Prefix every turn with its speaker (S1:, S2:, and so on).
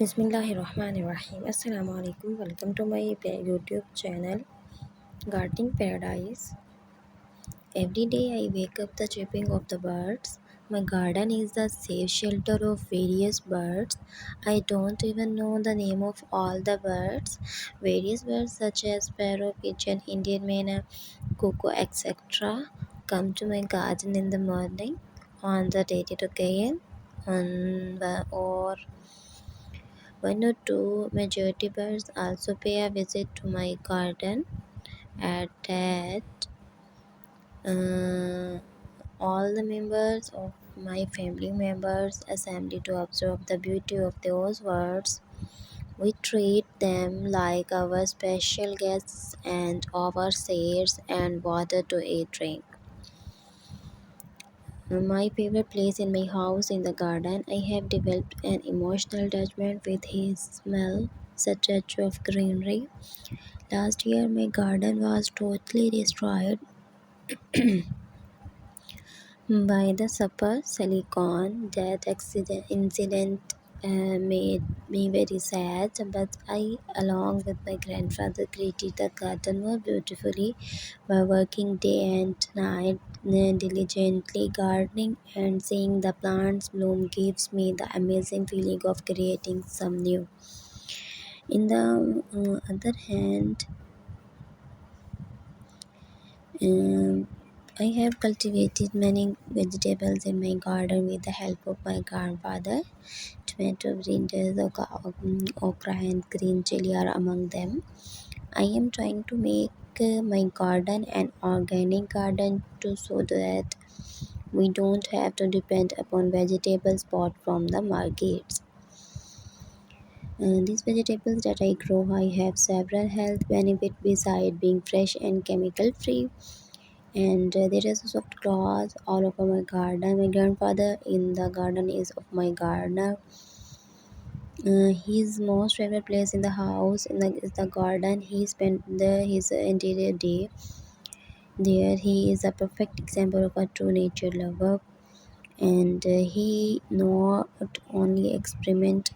S1: Bismillahirrahmanirrahim. Assalamu alaikum. Welcome to my YouTube channel Gardening Paradise. Every day I wake up the chirping of the birds. My garden is the safe shelter of various birds. I don't even know the name of all the birds. Various birds such as sparrow, pigeon, Indian myna, cuckoo, etc. come to my garden in the morning on the dated occasion or one or two majority birds also pay a visit to my garden. At that, uh, all the members of my family members assemble to observe the beauty of those birds. We treat them like our special guests and offer seeds and water to eat drink. My favorite place in my house in the garden, I have developed an emotional attachment with his smell, such a touch of greenery. Last year, my garden was totally destroyed by the super silicon. That incident made me very sad, but I, along with my grandfather, created the garden more beautifully by working day and night, diligently gardening, and seeing the plants bloom gives me the amazing feeling of creating some new. In the other hand, Um, I have cultivated many vegetables in my garden with the help of my grandfather. Tomato, brinjals, okra, and green chili are among them. I am trying to make my garden an organic garden too, so that we don't have to depend upon vegetables bought from the markets. These vegetables that I grow, I have several health benefits besides being fresh and chemical free. And there is a soft grass all over my garden. My grandfather in the garden is of my gardener. His most favorite place in the house is the garden. He spent his entire day there. He is a perfect example of a true nature lover, and he not only experiment